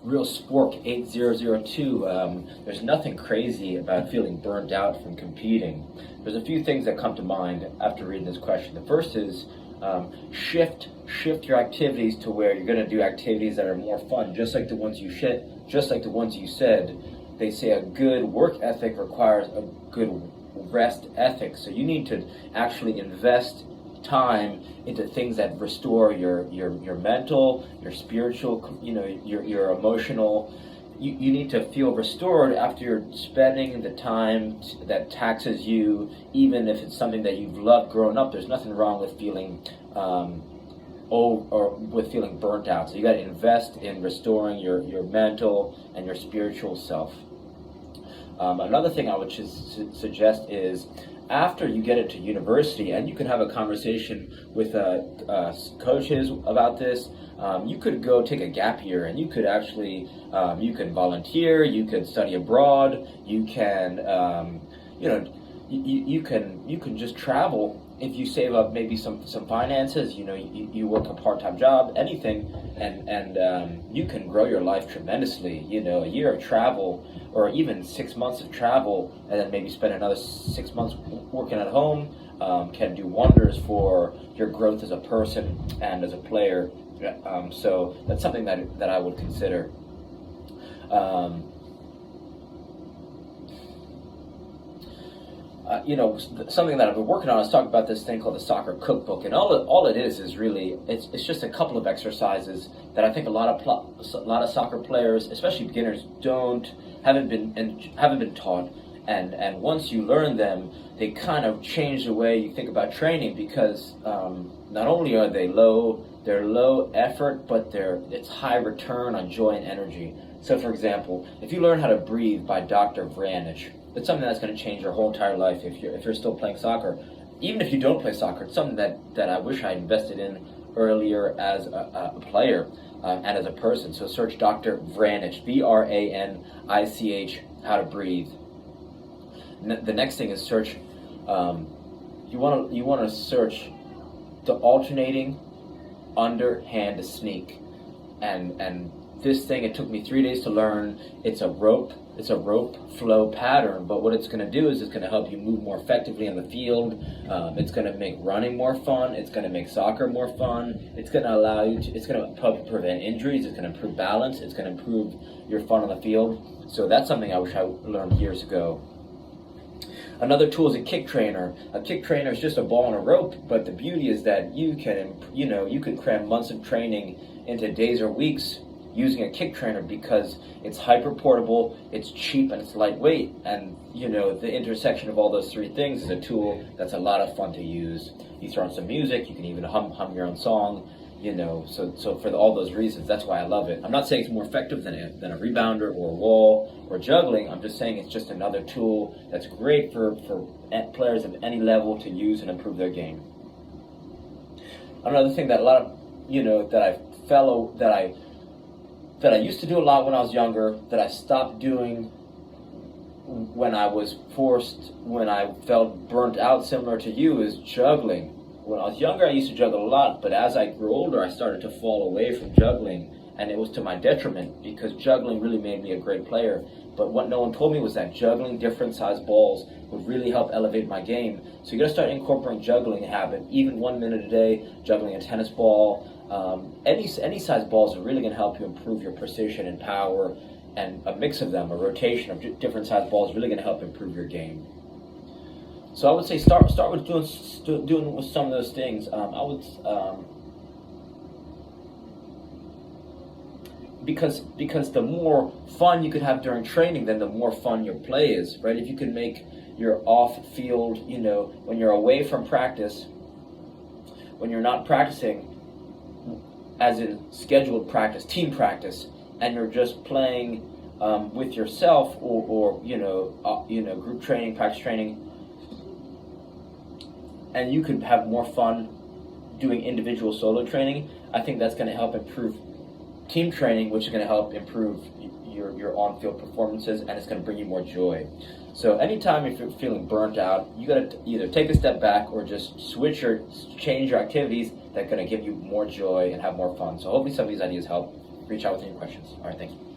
Real Spork 8002, there's nothing crazy about feeling burnt out from competing. There's a few things that come to mind after reading this question. The first is shift your activities to where you're going to do activities that are more fun, just like the ones you said. They say a good work ethic requires a good rest ethic. So you need to actually invest time into things that restore your mental, your spiritual, your emotional. You need to feel restored after you're spending the time that taxes you, even if it's something that you've loved growing up. There's nothing wrong with feeling feeling burnt out. So you got to invest in restoring your mental and your spiritual self. Another thing I would suggest is, after you get into university, and you can have a conversation with coaches about this, you could go take a gap year, and you could actually you can volunteer, you could study abroad, you can you can just travel. If you save up maybe some finances, you work a part-time job, anything, and you can grow your life tremendously. A year of travel, or even 6 months of travel, and then maybe spend another 6 months working at home, can do wonders for your growth as a person and as a player. So that's something that I would consider. Something that I've been working on is talking about this thing called the Soccer Cookbook, and all it is really it's just a couple of exercises that I think a lot of soccer players, especially beginners, haven't been taught, and once you learn them, they kind of change the way you think about training, because not only are they're low effort, but it's high return on joy and energy. So, for example, if you learn how to breathe by Dr. Vranich, it's something that's going to change your whole entire life if you're still playing soccer. Even if you don't play soccer, it's something that I wish I invested in earlier as a player and as a person. So search Dr. Vranich, Vranich, how to breathe. The next thing is search. You want to search the alternating underhand sneak, and this thing, it took me 3 days to learn. It's a rope flow pattern, but what it's going to do is it's going to help you move more effectively on the field. It's going to make running more fun. It's going to make soccer more fun. It's going to it's going to help you prevent injuries. It's going to improve balance. It's going to improve your fun on the field. So that's something I wish I learned years ago. Another tool is a kick trainer. A kick trainer is just a ball and a rope, but the beauty is that you can cram months of training into days or weeks using a kick trainer, because it's hyper portable, it's cheap, and it's lightweight. And the intersection of all those three things is a tool that's a lot of fun to use. You throw on some music, you can even hum your own song. So for all those reasons, that's why I love it. I'm not saying it's more effective than a rebounder or a wall or juggling. I'm just saying it's just another tool that's great for players of any level to use and improve their game. Another thing that a lot of that I used to do a lot when I was younger, that I stopped doing when I felt burnt out, similar to you, is juggling. When I was younger, I used to juggle a lot, but as I grew older, I started to fall away from juggling, and it was to my detriment, because juggling really made me a great player. But what no one told me was that juggling different size balls would really help elevate my game. So you got to start incorporating juggling habit, even 1 minute a day, juggling a tennis ball. Any size balls are really going to help you improve your precision and power, and a mix of them, a rotation of different size balls, is really going to help improve your game. So I would say start with doing with some of those things. Because the more fun you could have during training, then the more fun your play is, right? If you can make your off-field, when you're away from practice, when you're not practicing, as in scheduled practice, team practice, and you're just playing with yourself or group training, practice training, and you could have more fun doing individual solo training, I think that's going to help improve team training, which is going to help improve your on-field performances, and it's going to bring you more joy. So anytime if you're feeling burnt out, you got to either take a step back or just change your activities that are going to give you more joy and have more fun. So hopefully some of these ideas help. Reach out with any questions. All right, thank you.